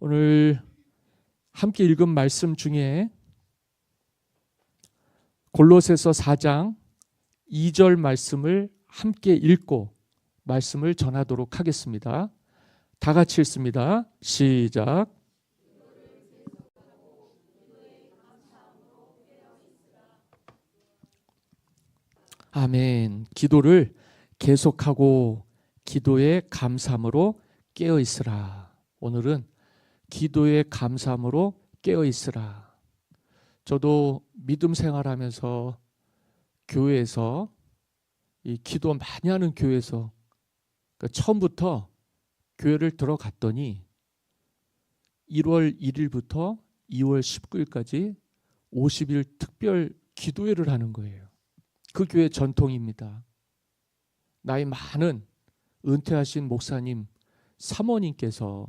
오늘 함께 읽은 말씀 중에 골로새서 4장 2절 말씀을 함께 읽고 말씀을 전하도록 하겠습니다. 다 같이 읽습니다. 시작. 아멘. 기도를 계속하고 기도의 감사함으로 깨어 있으라. 오늘은 기도의 감사함으로 깨어 있으라. 저도 믿음 생활하면서 교회에서 이 기도 많이 하는 교회에서 처음부터 교회를 들어갔더니 1월 1일부터 2월 19일까지 50일 특별 기도회를 하는 거예요. 그 교회 전통입니다. 나이 많은 은퇴하신 목사님 사모님께서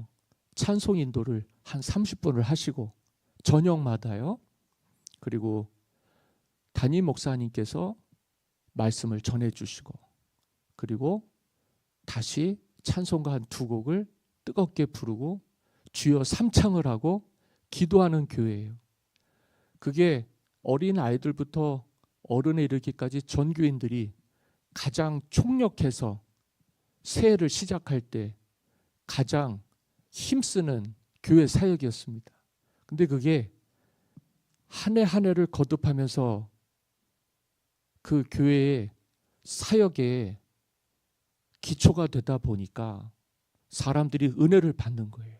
찬송 인도를 한 30분을 하시고 저녁마다요. 그리고 담임 목사님께서 말씀을 전해주시고 그리고 다시 찬송가 한 2곡을 뜨겁게 부르고 주여 삼창을 하고 기도하는 교회예요. 그게 어린 아이들부터 어른에 이르기까지 전 교인들이 가장 총력해서 새해를 시작할 때 가장 힘쓰는 교회 사역이었습니다. 근데 그게 한 해 한 해를 거듭하면서 그 교회의 사역에 기초가 되다 보니까 사람들이 은혜를 받는 거예요.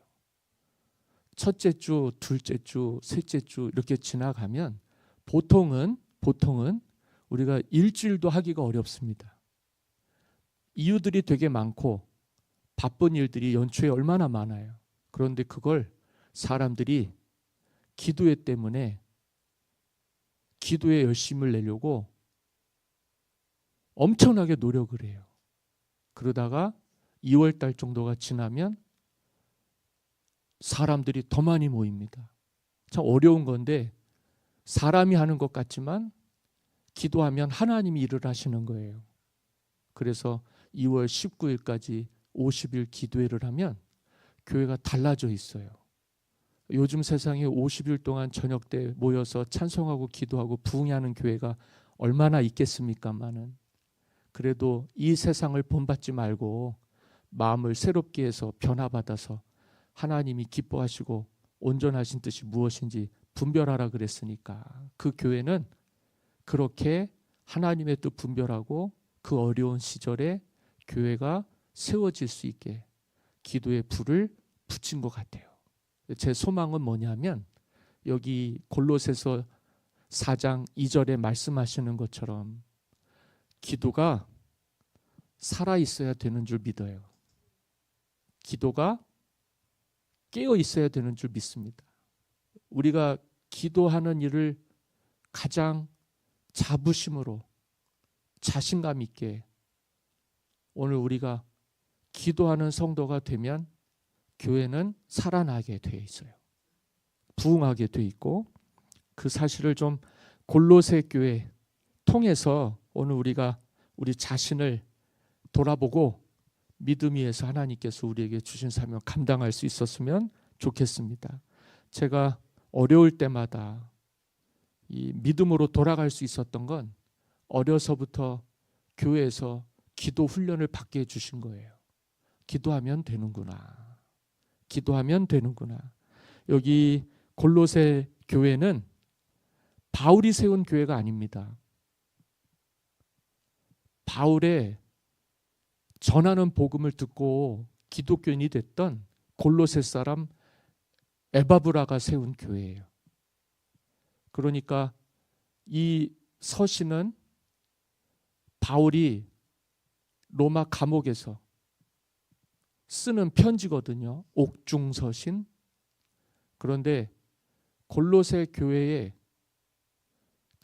첫째 주, 둘째 주, 셋째 주 이렇게 지나가면 보통은 우리가 일주일도 하기가 어렵습니다. 이유들이 되게 많고 바쁜 일들이 연초에 얼마나 많아요. 그런데 그걸 사람들이 기도회 때문에 기도에 열심을 내려고 엄청나게 노력을 해요. 그러다가 2월 달 정도가 지나면 사람들이 더 많이 모입니다. 참 어려운 건데 사람이 하는 것 같지만 기도하면 하나님이 일을 하시는 거예요. 그래서 2월 19일까지 50일 기도회를 하면 교회가 달라져 있어요. 요즘 세상에 50일 동안 저녁 때 모여서 찬송하고 기도하고 부흥하는 교회가 얼마나 있겠습니까마는 그래도 이 세상을 본받지 말고 마음을 새롭게 해서 변화받아서 하나님이 기뻐하시고 온전하신 뜻이 무엇인지 분별하라 그랬으니까 그 교회는 그렇게 하나님의 뜻 분별하고 그 어려운 시절에 교회가 세워질 수 있게 기도의 불을 붙인 것 같아요. 제 소망은 뭐냐면 여기 골로새서 4장 2절에 말씀하시는 것처럼 기도가 살아 있어야 되는 줄 믿어요. 기도가 깨어 있어야 되는 줄 믿습니다. 우리가 기도하는 일을 가장 자부심으로 자신감 있게 오늘 우리가 기도하는 성도가 되면 교회는 살아나게 되어 있어요. 부흥하게 되어 있고 그 사실을 좀 골로새 교회 통해서 오늘 우리가 우리 자신을 돌아보고 믿음 위에서 하나님께서 우리에게 주신 사명 감당할 수 있었으면 좋겠습니다. 제가 어려울 때마다 이 믿음으로 돌아갈 수 있었던 건 어려서부터 교회에서 기도 훈련을 받게 해주신 거예요. 기도하면 되는구나. 기도하면 되는구나. 여기 골로새 교회는 바울이 세운 교회가 아닙니다. 바울의 전하는 복음을 듣고 기독교인이 됐던 골로새 사람 에바브라가 세운 교회예요. 그러니까 이 서신은 바울이 로마 감옥에서 쓰는 편지거든요. 옥중서신. 그런데 골로새 교회에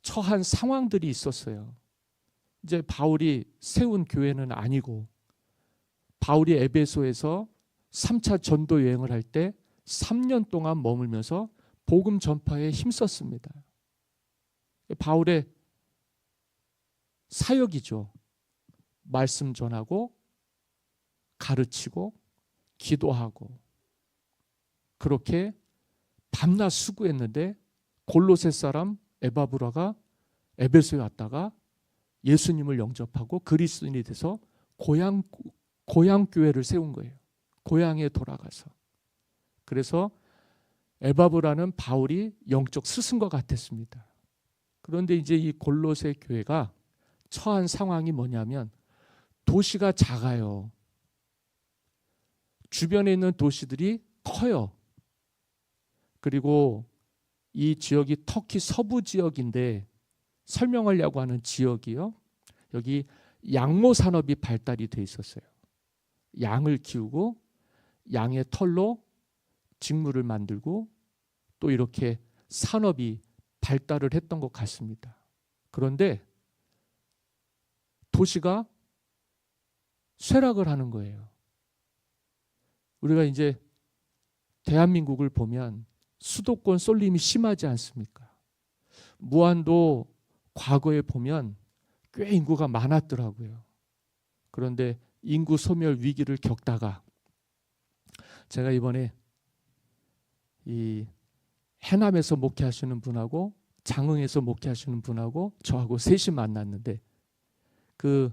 처한 상황들이 있었어요. 이제 바울이 세운 교회는 아니고 바울이 에베소에서 3차 전도 여행을 할 때 3년 동안 머물면서 복음 전파에 힘썼습니다. 바울의 사역이죠. 말씀 전하고 가르치고 기도하고 그렇게 밤낮 수고했는데 골로새 사람 에바브라가 에베소에 왔다가 예수님을 영접하고 그리스도인이 돼서 고향 교회를 세운 거예요. 고향에 돌아가서. 그래서 에바브라는 바울이 영적 스승과 같았습니다. 그런데 이제 이 골로새 교회가 처한 상황이 뭐냐면 도시가 작아요. 주변에 있는 도시들이 커요. 그리고 이 지역이 터키 서부 지역인데 설명하려고 하는 지역이요. 여기 양모 산업이 발달이 돼 있었어요. 양을 키우고 양의 털로 직물을 만들고 또 이렇게 산업이 발달을 했던 것 같습니다. 그런데 도시가 쇠락을 하는 거예요. 우리가 이제 대한민국을 보면 수도권 쏠림이 심하지 않습니까? 무안도 과거에 보면 꽤 인구가 많았더라고요. 그런데 인구 소멸 위기를 겪다가 제가 이번에 이 해남에서 목회하시는 분하고 장흥에서 목회하시는 분하고 저하고 셋이 만났는데 그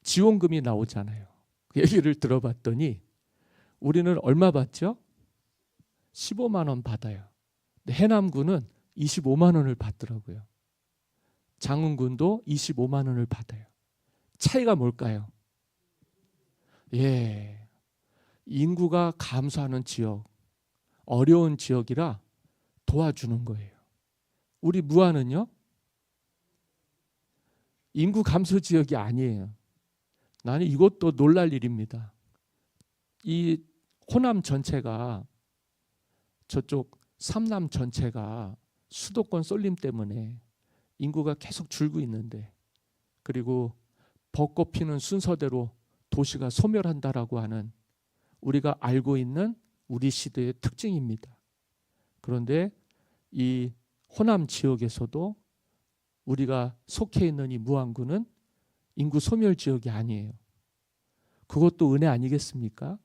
지원금이 나오잖아요. 그 얘기를 들어봤더니 우리는 얼마 받죠? 15만 원 받아요. 근데 해남군은 25만 원을 받더라고요. 장흥군도 25만 원을 받아요. 차이가 뭘까요? 예, 인구가 감소하는 지역, 어려운 지역이라 도와주는 거예요. 우리 무안은요? 인구 감소 지역이 아니에요. 나는 이것도 놀랄 일입니다. 이 호남 전체가 저쪽 삼남 전체가 수도권 쏠림 때문에 인구가 계속 줄고 있는데 그리고 벚꽃 피는 순서대로 도시가 소멸한다라고 하는 우리가 알고 있는 우리 시대의 특징입니다. 그런데 이 호남 지역에서도 우리가 속해 있는 이 무안군은 인구 소멸 지역이 아니에요. 그것도 은혜 아니겠습니까?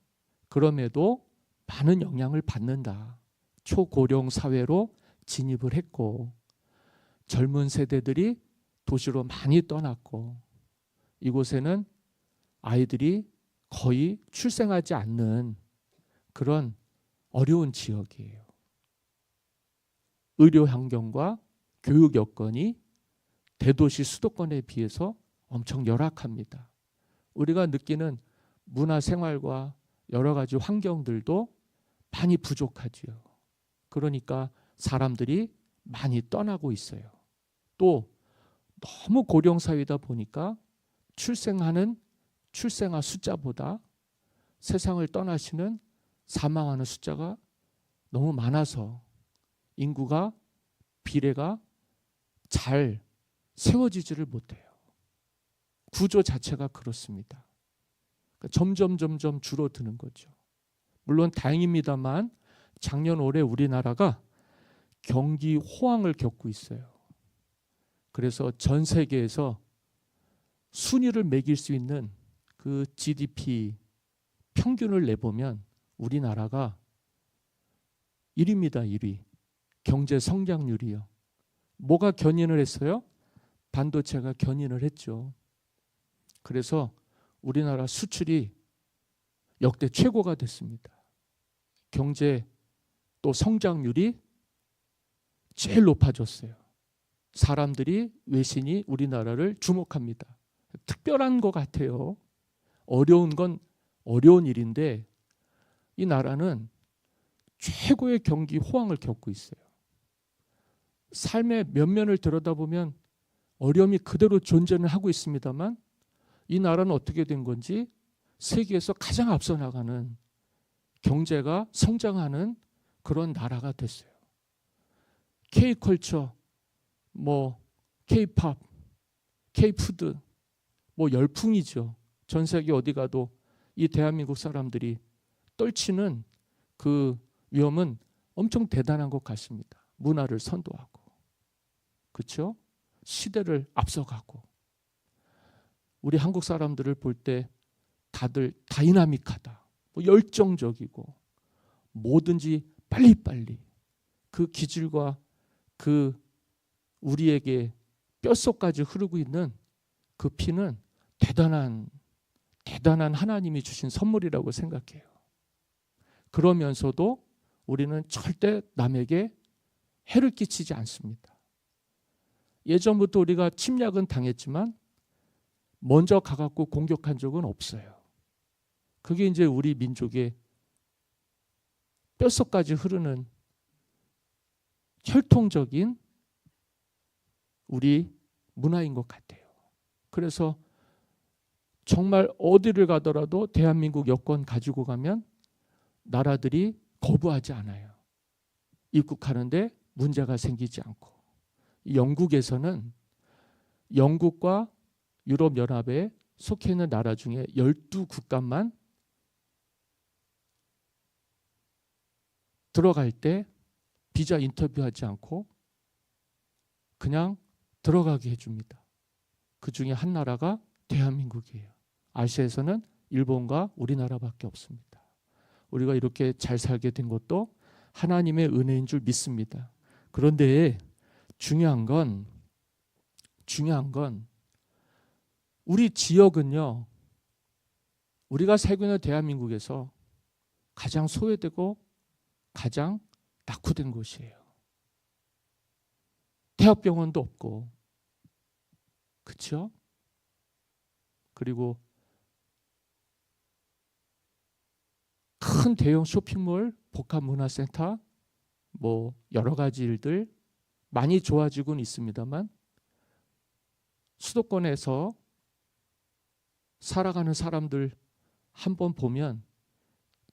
그럼에도 많은 영향을 받는다. 초고령 사회로 진입을 했고 젊은 세대들이 도시로 많이 떠났고 이곳에는 아이들이 거의 출생하지 않는 그런 어려운 지역이에요. 의료 환경과 교육 여건이 대도시 수도권에 비해서 엄청 열악합니다. 우리가 느끼는 문화 생활과 여러 가지 환경들도 많이 부족하지요. 그러니까 사람들이 많이 떠나고 있어요. 또 너무 고령 사회다 보니까 출생아 숫자보다 세상을 떠나시는 사망하는 숫자가 너무 많아서 인구가 비례가 잘 세워지지를 못해요. 구조 자체가 그렇습니다. 그러니까 점점 줄어드는 거죠. 물론 다행입니다만 작년 올해 우리나라가 경기 호황을 겪고 있어요. 그래서 전 세계에서 순위를 매길 수 있는 그 GDP 평균을 내보면 우리나라가 1위입니다. 1위. 경제 성장률이요. 뭐가 견인을 했어요? 반도체가 견인을 했죠. 그래서 우리나라 수출이 역대 최고가 됐습니다. 경제 또 성장률이 제일 높아졌어요. 사람들이 외신이 우리나라를 주목합니다. 특별한 것 같아요. 어려운 건 어려운 일인데 이 나라는 최고의 경기 호황을 겪고 있어요. 삶의 면면을 들여다보면 어려움이 그대로 존재는 하고 있습니다만 이 나라는 어떻게 된 건지 세계에서 가장 앞서 나가는 경제가 성장하는 그런 나라가 됐어요. K컬처, K팝, K푸드 열풍이죠. 전 세계 어디 가도 이 대한민국 사람들이 떨치는 그 위험은 엄청 대단한 것 같습니다. 문화를 선도하고 그렇죠? 시대를 앞서가고 우리 한국 사람들을 볼 때 다들 다이나믹하다, 열정적이고 뭐든지 빨리빨리 그 기질과 그 우리에게 뼛속까지 흐르고 있는 그 피는 대단한 하나님이 주신 선물이라고 생각해요. 그러면서도 우리는 절대 남에게 해를 끼치지 않습니다. 예전부터 우리가 침략은 당했지만 먼저 가갖고 공격한 적은 없어요. 그게 이제 우리 민족의 뼛속까지 흐르는 혈통적인 우리 문화인 것 같아요. 그래서 정말 어디를 가더라도 대한민국 여권 가지고 가면 나라들이 거부하지 않아요. 입국하는데 문제가 생기지 않고. 영국에서는 영국과 유럽연합에 속해 있는 나라 중에 12국가만 들어갈 때 비자 인터뷰하지 않고 그냥 들어가게 해줍니다. 그 중에 한 나라가 대한민국이에요. 아시아에서는 일본과 우리나라밖에 없습니다. 우리가 이렇게 잘 살게 된 것도 하나님의 은혜인 줄 믿습니다. 그런데 중요한 건 우리 지역은요, 우리가 살고 있는 대한민국에서 가장 소외되고 가장 낙후된 곳이에요. 대학병원도 없고, 그렇죠? 그리고 큰 대형 쇼핑몰, 복합문화센터, 뭐 여러 가지 일들 많이 좋아지고는 있습니다만 수도권에서 살아가는 사람들 한번 보면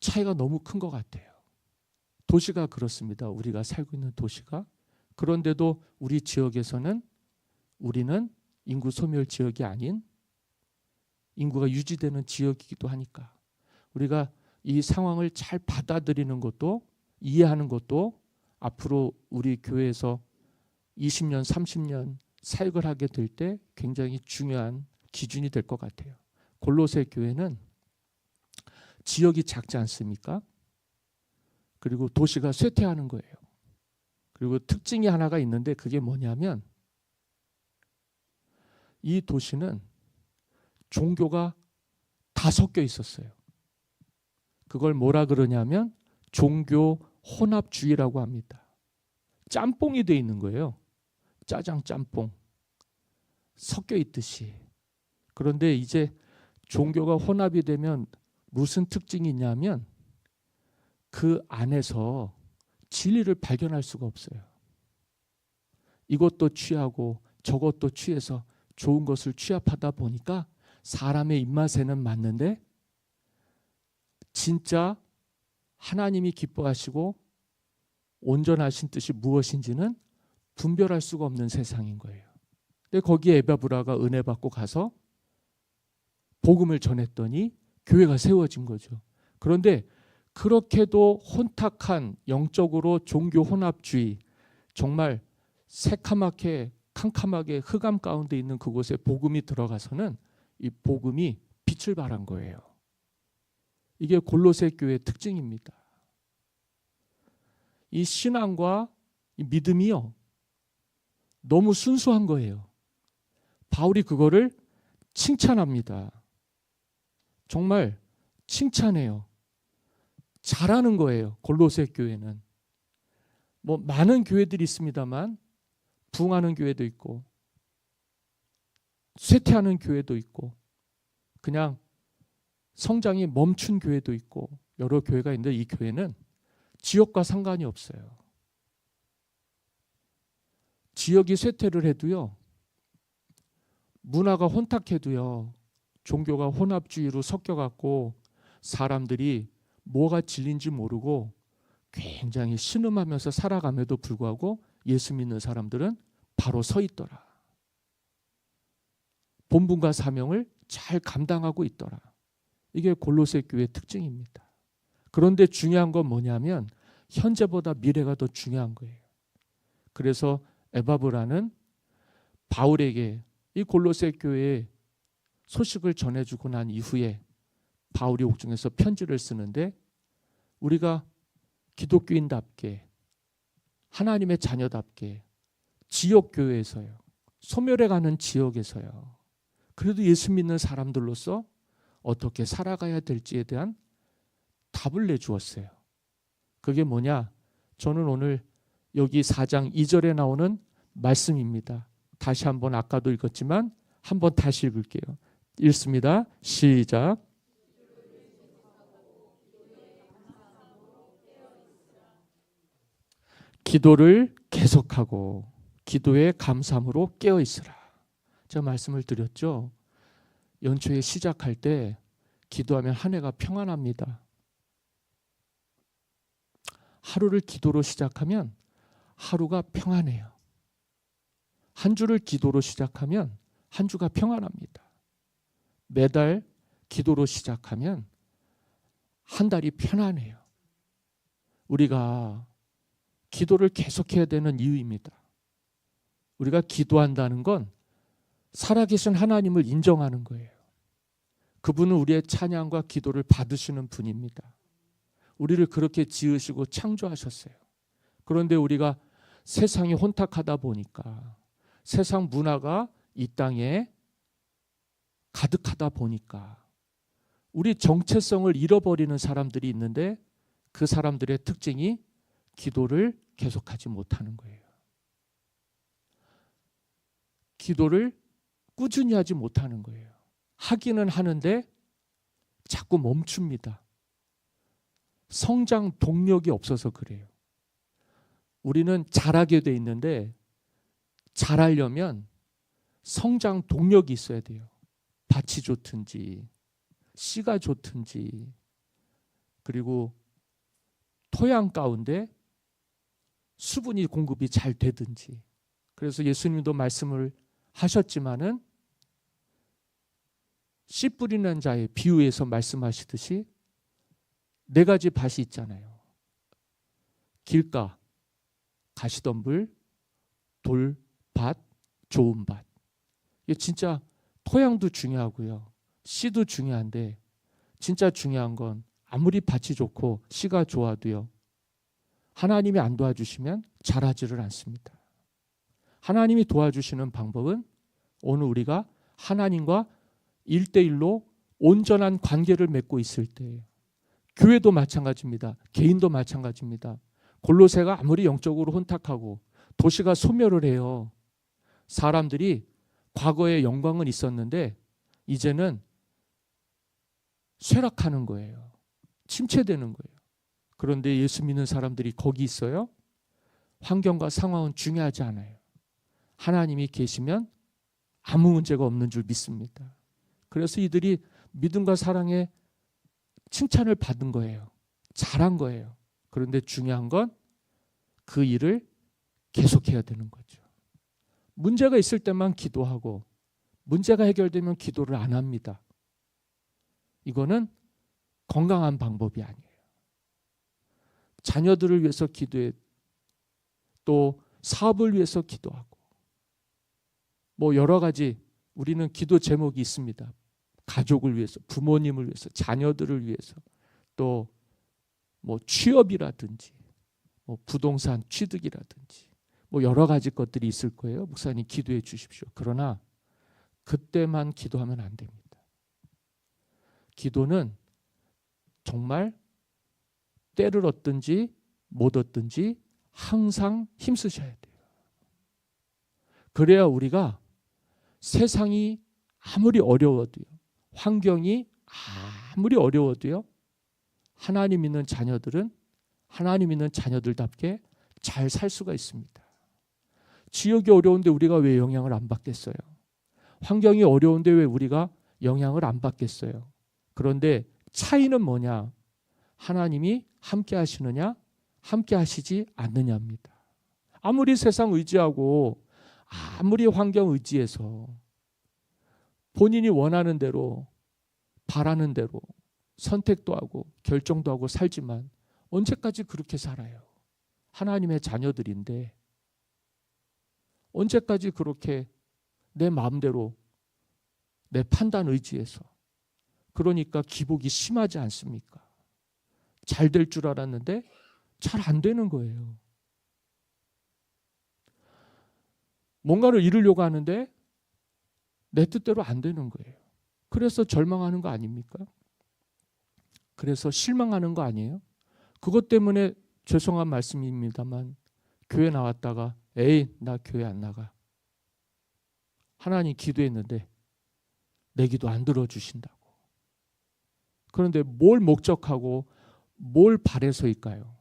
차이가 너무 큰 것 같아요. 도시가 그렇습니다. 우리가 살고 있는 도시가. 그런데도 우리 지역에서는 우리는 인구 소멸 지역이 아닌 인구가 유지되는 지역이기도 하니까 우리가 이 상황을 잘 받아들이는 것도 이해하는 것도 앞으로 우리 교회에서 20년, 30년 사역을 하게 될 때 굉장히 중요한 기준이 될 것 같아요. 골로새 교회는 지역이 작지 않습니까? 그리고 도시가 쇠퇴하는 거예요. 그리고 특징이 하나가 있는데 그게 뭐냐면 이 도시는 종교가 다 섞여 있었어요. 그걸 뭐라 그러냐면 종교 혼합주의라고 합니다. 짬뽕이 돼 있는 거예요. 짜장 짬뽕 섞여 있듯이. 그런데 이제 종교가 혼합이 되면 무슨 특징이 있냐면 그 안에서 진리를 발견할 수가 없어요. 이것도 취하고 저것도 취해서 좋은 것을 취합하다 보니까 사람의 입맛에는 맞는데 진짜 하나님이 기뻐하시고 온전하신 뜻이 무엇인지는 분별할 수가 없는 세상인 거예요. 근데 거기에 에바브라가 은혜 받고 가서 복음을 전했더니 교회가 세워진 거죠. 그런데 그렇게도 혼탁한 영적으로 종교 혼합주의, 정말 새카맣게 캄캄하게 흑암 가운데 있는 그곳에 복음이 들어가서는 이 복음이 빛을 발한 거예요. 이게 골로새 교회의 특징입니다. 이 신앙과 이 믿음이요, 너무 순수한 거예요. 바울이 그거를 칭찬합니다. 정말 칭찬해요. 잘하는 거예요. 골로새 교회는. 뭐 많은 교회들이 있습니다만 부흥하는 교회도 있고 쇠퇴하는 교회도 있고 그냥 성장이 멈춘 교회도 있고 여러 교회가 있는데 이 교회는 지역과 상관이 없어요. 지역이 쇠퇴를 해도요, 문화가 혼탁해도요, 종교가 혼합주의로 섞여갖고 사람들이 뭐가 진리인지 모르고 굉장히 신음하면서 살아감에도 불구하고 예수 믿는 사람들은 바로 서 있더라. 본분과 사명을 잘 감당하고 있더라. 이게 골로새 교회의 특징입니다. 그런데 중요한 건 뭐냐면 현재보다 미래가 더 중요한 거예요. 그래서 에바브라는 바울에게 이 골로새 교회의 소식을 전해주고 난 이후에 바울이 옥중에서 편지를 쓰는데 우리가 기독교인답게, 하나님의 자녀답게, 지역교회에서요, 소멸해가는 지역에서요, 그래도 예수 믿는 사람들로서 어떻게 살아가야 될지에 대한 답을 내주었어요. 그게 뭐냐? 저는 오늘 여기 4장 2절에 나오는 말씀입니다. 다시 한번, 아까도 읽었지만 한번 다시 읽을게요. 읽습니다. 시작. 기도를 계속하고 기도에 감사함으로 깨어 있으라. 제가 말씀을 드렸죠. 연초에 시작할 때 기도하면 한 해가 평안합니다. 하루를 기도로 시작하면 하루가 평안해요. 한 주를 기도로 시작하면 한 주가 평안합니다. 매달 기도로 시작하면 한 달이 편안해요. 우리가 기도를 계속해야 되는 이유입니다. 우리가 기도한다는 건 살아계신 하나님을 인정하는 거예요. 그분은 우리의 찬양과 기도를 받으시는 분입니다. 우리를 그렇게 지으시고 창조하셨어요. 그런데 우리가 세상이 혼탁하다 보니까, 세상 문화가 이 땅에 가득하다 보니까 우리 정체성을 잃어버리는 사람들이 있는데, 그 사람들의 특징이 기도를 계속하지 못하는 거예요. 기도를 꾸준히 하지 못하는 거예요. 하기는 하는데 자꾸 멈춥니다. 성장 동력이 없어서 그래요. 우리는 잘하게 돼 있는데, 잘하려면 성장 동력이 있어야 돼요. 밭이 좋든지 씨가 좋든지, 그리고 토양 가운데 수분이 공급이 잘 되든지. 그래서 예수님도 말씀을 하셨지만은 씨 뿌리는 자의 비유에서 말씀하시듯이 4가지 밭이 있잖아요. 길가, 가시덤불, 돌밭, 좋은 밭. 이게 진짜 토양도 중요하고요, 씨도 중요한데, 진짜 중요한 건 아무리 밭이 좋고 씨가 좋아도요, 하나님이 안 도와주시면 자라지를 않습니다. 하나님이 도와주시는 방법은 오늘 우리가 하나님과 1대1로 온전한 관계를 맺고 있을 때예요. 교회도 마찬가지입니다. 개인도 마찬가지입니다. 골로새가 아무리 영적으로 혼탁하고 도시가 소멸을 해요. 사람들이 과거에 영광은 있었는데 이제는 쇠락하는 거예요. 침체되는 거예요. 그런데 예수 믿는 사람들이 거기 있어요. 환경과 상황은 중요하지 않아요. 하나님이 계시면 아무 문제가 없는 줄 믿습니다. 그래서 이들이 믿음과 사랑에 칭찬을 받은 거예요. 잘한 거예요. 그런데 중요한 건 그 일을 계속해야 되는 거죠. 문제가 있을 때만 기도하고 문제가 해결되면 기도를 안 합니다. 이거는 건강한 방법이 아니에요. 자녀들을 위해서 기도해, 또 사업을 위해서 기도하고, 뭐 여러 가지 우리는 기도 제목이 있습니다. 가족을 위해서, 부모님을 위해서, 자녀들을 위해서, 또 뭐 취업이라든지, 뭐 부동산 취득이라든지, 뭐 여러 가지 것들이 있을 거예요. 목사님 기도해 주십시오. 그러나 그때만 기도하면 안 됩니다. 기도는 정말 때를 얻든지 못 얻든지 항상 힘쓰셔야 돼요. 그래야 우리가 세상이 아무리 어려워도요, 환경이 아무리 어려워도요, 하나님 있는 자녀들은 하나님 있는 자녀들답게 잘 살 수가 있습니다. 지역이 어려운데 우리가 왜 영향을 안 받겠어요? 환경이 어려운데 왜 우리가 영향을 안 받겠어요? 그런데 차이는 뭐냐? 하나님이 함께 하시느냐, 함께 하시지 않느냐입니다. 아무리 세상 의지하고 아무리 환경 의지해서 본인이 원하는 대로, 바라는 대로 선택도 하고 결정도 하고 살지만 언제까지 그렇게 살아요? 하나님의 자녀들인데 언제까지 그렇게 내 마음대로, 내 판단 의지해서. 그러니까 기복이 심하지 않습니까? 잘 될 줄 알았는데 잘 안 되는 거예요. 뭔가를 이루려고 하는데 내 뜻대로 안 되는 거예요. 그래서 절망하는 거 아닙니까? 그래서 실망하는 거 아니에요? 그것 때문에 죄송한 말씀입니다만 교회 나왔다가 에이 나 교회 안 나가. 하나님 기도했는데 내 기도 안 들어주신다고. 그런데 뭘 목적하고 뭘 바래서일까요?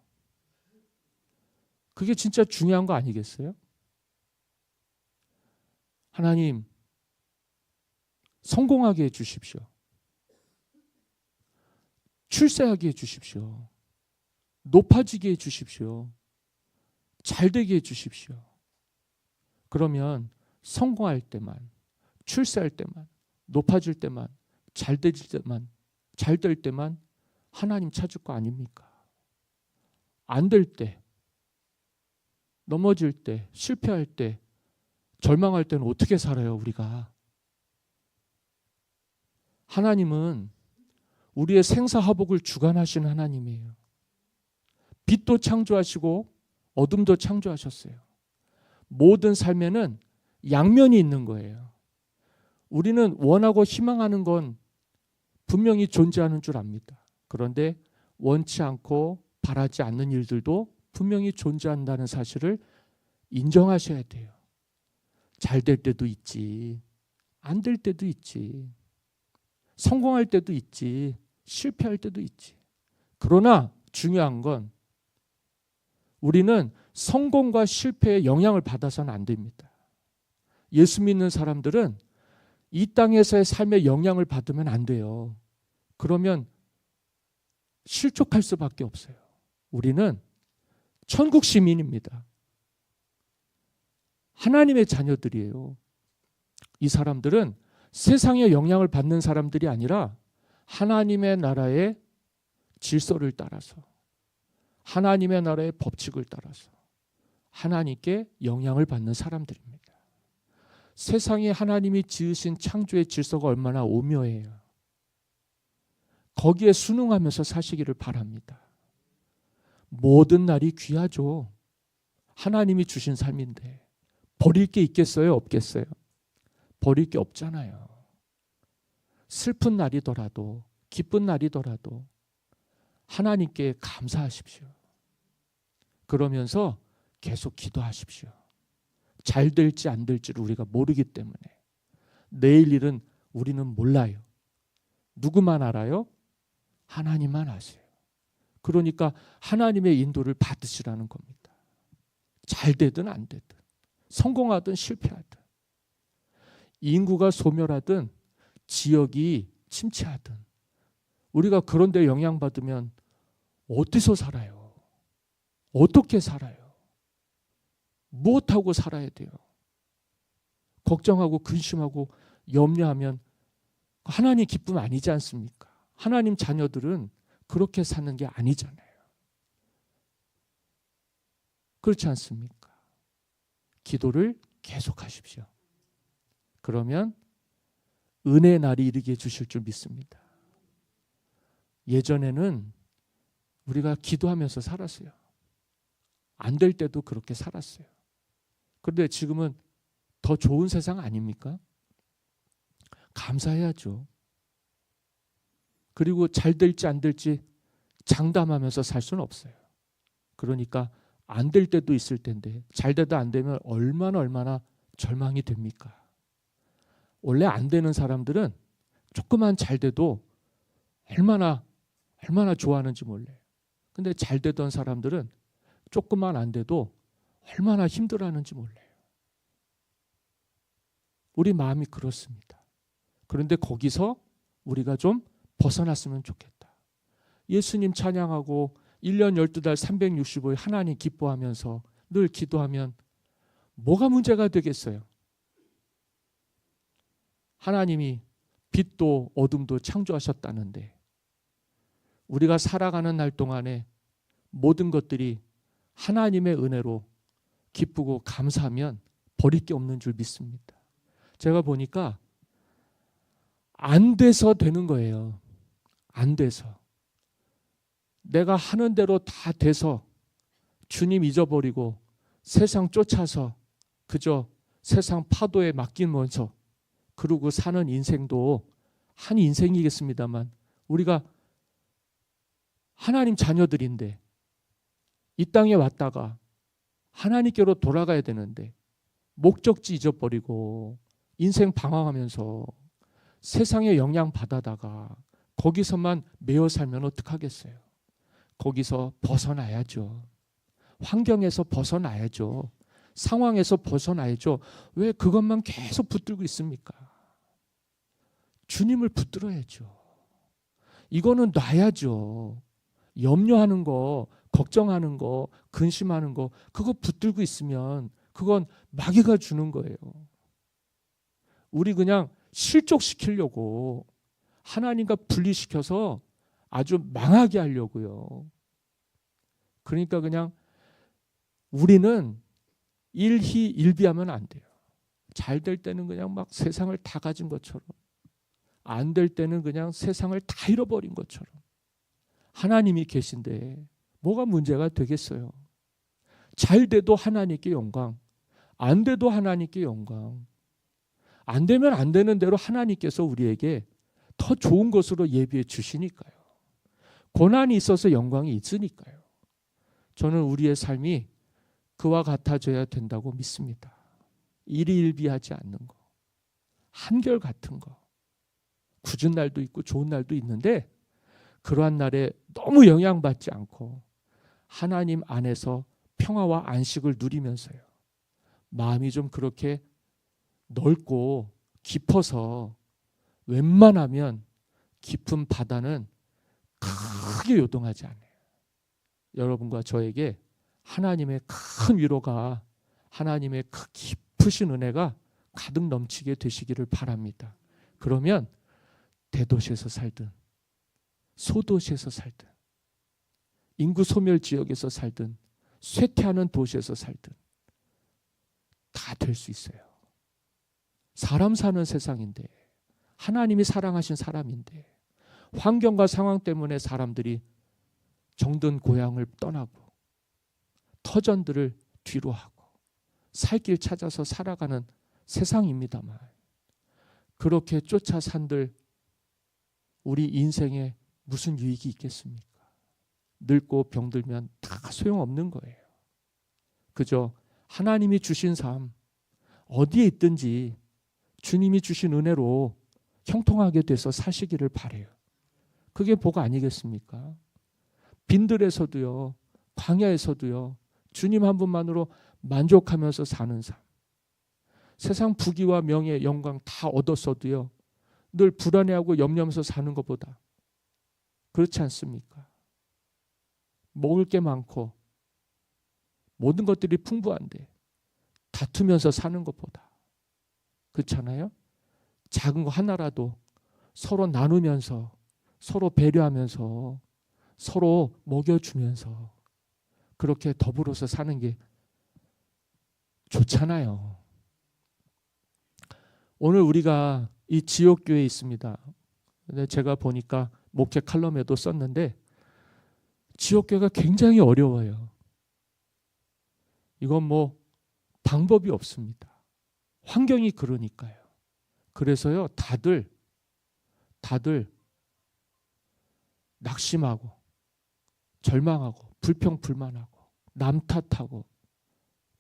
그게 진짜 중요한 거 아니겠어요? 하나님 성공하게 해주십시오. 출세하게 해주십시오. 높아지게 해주십시오. 잘되게 해주십시오. 그러면 성공할 때만, 출세할 때만, 높아질 때만, 잘 될 때만 하나님 찾을 거 아닙니까? 안 될 때, 넘어질 때, 실패할 때, 절망할 때는 어떻게 살아요, 우리가? 하나님은 우리의 생사화복을 주관하시는 하나님이에요. 빛도 창조하시고 어둠도 창조하셨어요. 모든 삶에는 양면이 있는 거예요. 우리는 원하고 희망하는 건 분명히 존재하는 줄 압니다. 그런데 원치 않고 바라지 않는 일들도 분명히 존재한다는 사실을 인정하셔야 돼요. 잘 될 때도 있지, 안 될 때도 있지, 성공할 때도 있지, 실패할 때도 있지. 그러나 중요한 건 우리는 성공과 실패에 영향을 받아서는 안 됩니다. 예수 믿는 사람들은 이 땅에서의 삶에 영향을 받으면 안 돼요. 그러면 실족할 수밖에 없어요. 우리는 천국 시민입니다. 하나님의 자녀들이에요. 이 사람들은 세상의 영향을 받는 사람들이 아니라 하나님의 나라의 질서를 따라서, 하나님의 나라의 법칙을 따라서 하나님께 영향을 받는 사람들입니다. 세상에 하나님이 지으신 창조의 질서가 얼마나 오묘해요. 거기에 순응하면서 사시기를 바랍니다. 모든 날이 귀하죠. 하나님이 주신 삶인데 버릴 게 있겠어요? 없겠어요? 버릴 게 없잖아요. 슬픈 날이더라도 기쁜 날이더라도 하나님께 감사하십시오. 그러면서 계속 기도하십시오. 잘 될지 안 될지를 우리가 모르기 때문에 내일 일은 우리는 몰라요. 누구만 알아요? 하나님만 아세요. 그러니까 하나님의 인도를 받으시라는 겁니다. 잘 되든 안 되든, 성공하든 실패하든, 인구가 소멸하든 지역이 침체하든 우리가 그런 데 영향받으면 어디서 살아요? 어떻게 살아요? 무엇하고 살아야 돼요? 걱정하고 근심하고 염려하면 하나님 기쁨 아니지 않습니까? 하나님 자녀들은 그렇게 사는 게 아니잖아요. 그렇지 않습니까? 기도를 계속하십시오. 그러면 은혜의 날이 이르게 해주실 줄 믿습니다. 예전에는 우리가 기도하면서 살았어요. 안 될 때도 그렇게 살았어요. 그런데 지금은 더 좋은 세상 아닙니까? 감사해야죠. 그리고 잘 될지 안 될지 장담하면서 살 수는 없어요. 그러니까 안 될 때도 있을 텐데 잘 되도 안 되면 얼마나 절망이 됩니까? 원래 안 되는 사람들은 조금만 잘 돼도 얼마나 좋아하는지 몰라요. 근데 잘 되던 사람들은 조금만 안 돼도 얼마나 힘들어하는지 몰라요. 우리 마음이 그렇습니다. 그런데 거기서 우리가 좀 벗어났으면 좋겠다. 예수님 찬양하고 1년 12달 365일 하나님 기뻐하면서 늘 기도하면 뭐가 문제가 되겠어요? 하나님이 빛도 어둠도 창조하셨다는데 우리가 살아가는 날 동안에 모든 것들이 하나님의 은혜로 기쁘고 감사하면 버릴 게 없는 줄 믿습니다. 제가 보니까 안 돼서 되는 거예요. 안 돼서. 내가 하는 대로 다 돼서 주님 잊어버리고 세상 쫓아서 그저 세상 파도에 맡기면서 그러고 사는 인생도 한 인생이겠습니다만, 우리가 하나님 자녀들인데 이 땅에 왔다가 하나님께로 돌아가야 되는데 목적지 잊어버리고 인생 방황하면서 세상에 영향 받아다가 거기서만 매여 살면 어떡하겠어요? 거기서 벗어나야죠. 환경에서 벗어나야죠. 상황에서 벗어나야죠. 왜 그것만 계속 붙들고 있습니까? 주님을 붙들어야죠. 이거는 놔야죠. 염려하는 거, 걱정하는 거, 근심하는 거, 그거 붙들고 있으면 그건 마귀가 주는 거예요. 우리 그냥 실족시키려고 하나님과 분리시켜서 아주 망하게 하려고요. 그러니까 그냥 우리는 일희일비하면 안 돼요. 잘 될 때는 그냥 막 세상을 다 가진 것처럼, 안 될 때는 그냥 세상을 다 잃어버린 것처럼. 하나님이 계신데 뭐가 문제가 되겠어요? 잘 돼도 하나님께 영광, 안 돼도 하나님께 영광. 안 되면 안 되는 대로 하나님께서 우리에게 더 좋은 것으로 예비해 주시니까요. 고난이 있어서 영광이 있으니까요. 저는 우리의 삶이 그와 같아져야 된다고 믿습니다. 일희일비하지 않는 거, 한결같은 거. 굳은 날도 있고 좋은 날도 있는데 그러한 날에 너무 영향받지 않고 하나님 안에서 평화와 안식을 누리면서요. 마음이 좀 그렇게 넓고 깊어서 웬만하면 깊은 바다는 크게 요동하지 않아요. 여러분과 저에게 하나님의 큰 위로가, 하나님의 깊으신 은혜가 가득 넘치게 되시기를 바랍니다. 그러면 대도시에서 살든 소도시에서 살든 인구 소멸 지역에서 살든 쇠퇴하는 도시에서 살든 다 될 수 있어요. 사람 사는 세상인데, 하나님이 사랑하신 사람인데, 환경과 상황 때문에 사람들이 정든 고향을 떠나고 터전들을 뒤로 하고 살 길 찾아서 살아가는 세상입니다만, 그렇게 쫓아 산들 우리 인생에 무슨 유익이 있겠습니까? 늙고 병들면 다 소용없는 거예요. 그저 하나님이 주신 삶, 어디에 있든지 주님이 주신 은혜로 형통하게 돼서 사시기를 바라요. 그게 복 아니겠습니까? 빈들에서도요, 광야에서도요, 주님 한 분만으로 만족하면서 사는 삶. 세상 부귀와 명예, 영광 다 얻었어도요, 늘 불안해하고 염려하면서 사는 것보다, 그렇지 않습니까? 먹을 게 많고 모든 것들이 풍부한데 다투면서 사는 것보다, 그렇잖아요? 작은 거 하나라도 서로 나누면서, 서로 배려하면서, 서로 먹여주면서 그렇게 더불어서 사는 게 좋잖아요. 오늘 우리가 이 지옥교회에 있습니다. 근데 제가 보니까 목회 칼럼에도 썼는데 지옥교회가 굉장히 어려워요. 이건 뭐 방법이 없습니다. 환경이 그러니까요. 그래서요, 다들 낙심하고 절망하고 불평불만하고 남 탓하고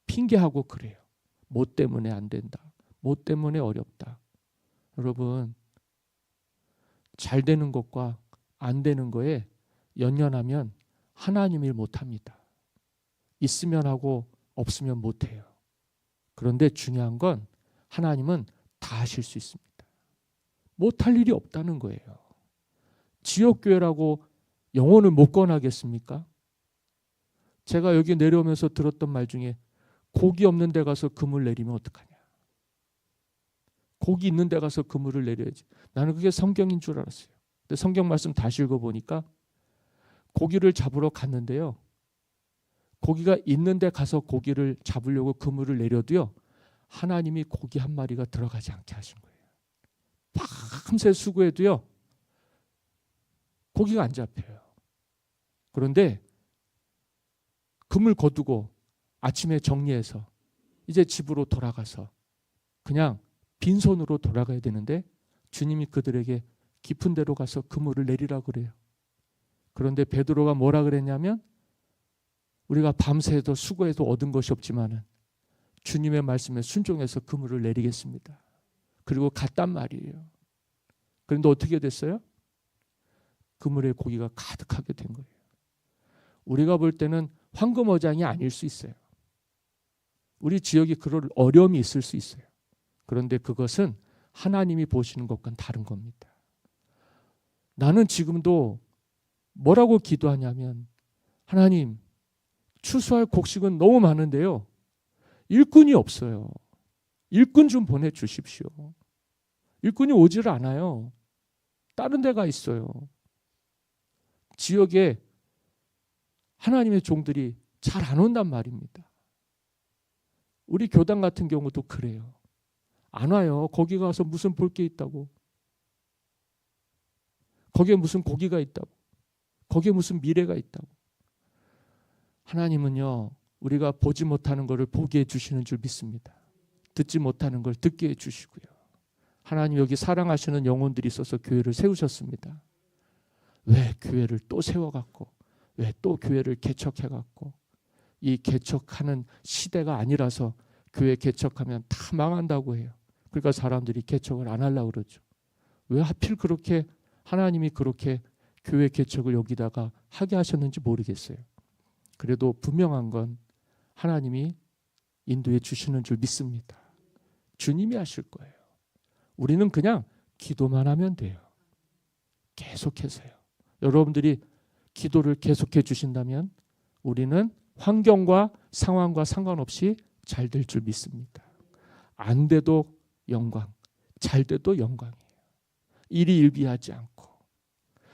핑계하고 그래요. 뭐 때문에 안 된다. 뭐 때문에 어렵다. 여러분, 잘 되는 것과 안 되는 거에 연연하면 하나님 일 못합니다. 있으면 하고 없으면 못해요. 그런데 중요한 건 하나님은 다 하실 수 있습니다. 못할 일이 없다는 거예요. 지옥교회라고 영혼을 못 권하겠습니까? 제가 여기 내려오면서 들었던 말 중에 고기 없는 데 가서 그물 내리면 어떡하냐. 고기 있는 데 가서 그물을 내려야지. 나는 그게 성경인 줄 알았어요. 근데 성경 말씀 다시 읽어보니까 고기를 잡으러 갔는데요, 고기가 있는 데 가서 고기를 잡으려고 그물을 내려도요, 하나님이 고기 한 마리가 들어가지 않게 하신 거예요. 밤새 수고해도요, 고기가 안 잡혀요. 그런데 금을 거두고 아침에 정리해서 이제 집으로 돌아가서 그냥 빈손으로 돌아가야 되는데 주님이 그들에게 깊은 데로 가서 그물을 내리라고 그래요. 그런데 베드로가 뭐라 그랬냐면 우리가 밤새도 수고해도 얻은 것이 없지만은 주님의 말씀에 순종해서 그물을 내리겠습니다. 그리고 갔단 말이에요. 그런데 어떻게 됐어요? 그물에 고기가 가득하게 된 거예요. 우리가 볼 때는 황금어장이 아닐 수 있어요. 우리 지역이 그럴 어려움이 있을 수 있어요. 그런데 그것은 하나님이 보시는 것과는 다른 겁니다. 나는 지금도 뭐라고 기도하냐면 하나님, 추수할 곡식은 너무 많은데요. 일꾼이 없어요. 일꾼 좀 보내주십시오. 일꾼이 오질 않아요. 다른 데가 있어요. 지역에 하나님의 종들이 잘 안 온단 말입니다. 우리 교당 같은 경우도 그래요. 안 와요. 거기 가서 무슨 볼 게 있다고. 거기에 무슨 고기가 있다고. 거기에 무슨 미래가 있다고. 하나님은요, 우리가 보지 못하는 것을 보게 해주시는 줄 믿습니다. 듣지 못하는 걸 듣게 해주시고요. 하나님 여기 사랑하시는 영혼들이 있어서 교회를 세우셨습니다. 왜 교회를 또 세워갖고 왜 또 교회를 개척해갖고 이 개척하는 시대가 아니라서 교회 개척하면 다 망한다고 해요. 그러니까 사람들이 개척을 안 하려고 그러죠. 왜 하필 그렇게 하나님이 그렇게 교회 개척을 여기다가 하게 하셨는지 모르겠어요. 그래도 분명한 건 하나님이 인도해 주시는 줄 믿습니다. 주님이 하실 거예요. 우리는 그냥 기도만 하면 돼요. 계속해서요. 여러분들이 기도를 계속해 주신다면 우리는 환경과 상황과 상관없이 잘 될 줄 믿습니다. 안 돼도 영광, 잘 돼도 영광이에요. 일이 일비하지 않고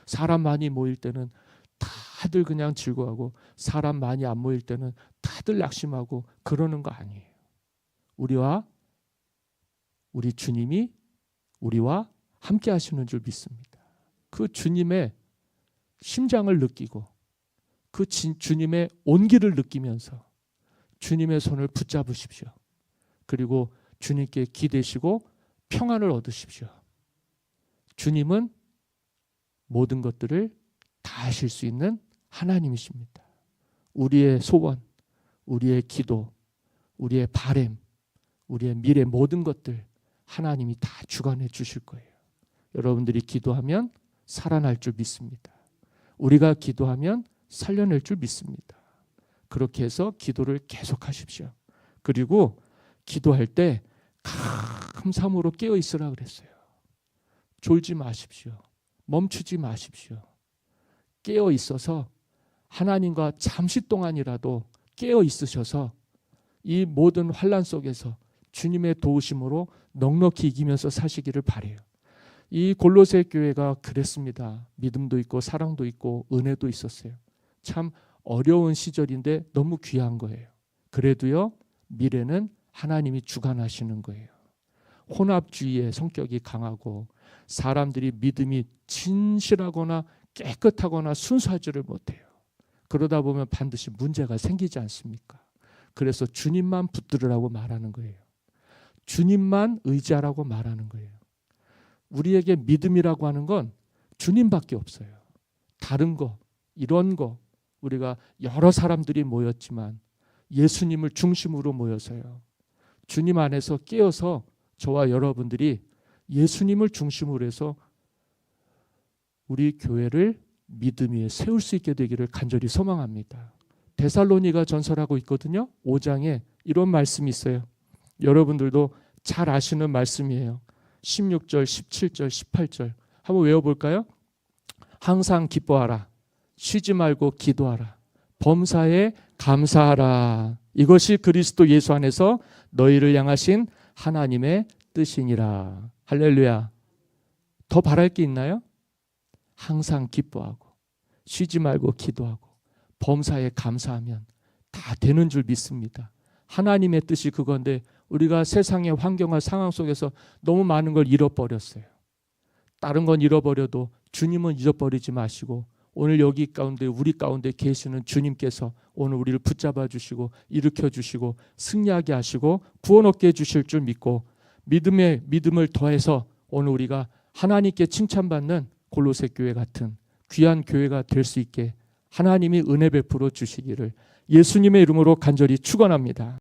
사람 많이 모일 때는 다들 그냥 즐거워하고 사람 많이 안 모일 때는 다들 낙심하고 그러는 거 아니에요. 우리 주님이 우리와 함께 하시는 줄 믿습니다. 그 주님의 심장을 느끼고 그 주님의 온기를 느끼면서 주님의 손을 붙잡으십시오. 그리고 주님께 기대시고 평안을 얻으십시오. 주님은 모든 것들을 다 하실 수 있는 하나님이십니다. 우리의 소원, 우리의 기도, 우리의 바람, 우리의 미래 모든 것들 하나님이 다 주관해 주실 거예요. 여러분들이 기도하면 살아날 줄 믿습니다. 우리가 기도하면 살려낼 줄 믿습니다. 그렇게 해서 기도를 계속하십시오. 그리고 기도할 때 감사함으로 깨어 있으라 그랬어요. 졸지 마십시오. 멈추지 마십시오. 깨어 있어서 하나님과 잠시 동안이라도 깨어 있으셔서 이 모든 환난 속에서 주님의 도우심으로 넉넉히 이기면서 사시기를 바라요. 이 골로새 교회가 그랬습니다. 믿음도 있고 사랑도 있고 은혜도 있었어요. 참 어려운 시절인데 너무 귀한 거예요. 그래도요, 미래는 하나님이 주관하시는 거예요. 혼합주의의 성격이 강하고 사람들이 믿음이 진실하거나 깨끗하거나 순수하지를 못해요. 그러다 보면 반드시 문제가 생기지 않습니까? 그래서 주님만 붙들으라고 말하는 거예요. 주님만 의지하라고 말하는 거예요. 우리에게 믿음이라고 하는 건 주님밖에 없어요. 다른 거, 이런 거, 우리가 여러 사람들이 모였지만 예수님을 중심으로 모여서요. 주님 안에서 깨어서 저와 여러분들이 예수님을 중심으로 해서 우리 교회를 믿음 위에 세울 수 있게 되기를 간절히 소망합니다. 데살로니가 전설하고 있거든요. 5장에 이런 말씀이 있어요. 여러분들도 잘 아시는 말씀이에요. 16절, 17절, 18절 한번 외워볼까요? 항상 기뻐하라. 쉬지 말고 기도하라. 범사에 감사하라. 이것이 그리스도 예수 안에서 너희를 향하신 하나님의 뜻이니라. 할렐루야. 더 바랄 게 있나요? 항상 기뻐하고 쉬지 말고 기도하고 범사에 감사하면 다 되는 줄 믿습니다. 하나님의 뜻이 그건데 우리가 세상의 환경과 상황 속에서 너무 많은 걸 잃어버렸어요. 다른 건 잃어버려도 주님은 잊어버리지 마시고 오늘 여기 가운데 우리 가운데 계시는 주님께서 오늘 우리를 붙잡아 주시고 일으켜 주시고 승리하게 하시고 구원 얻게 해주실 줄 믿고 믿음을 더해서 오늘 우리가 하나님께 칭찬받는 골로새 교회 같은 귀한 교회가 될 수 있게 하나님이 은혜 베풀어 주시기를 예수님의 이름으로 간절히 축원합니다.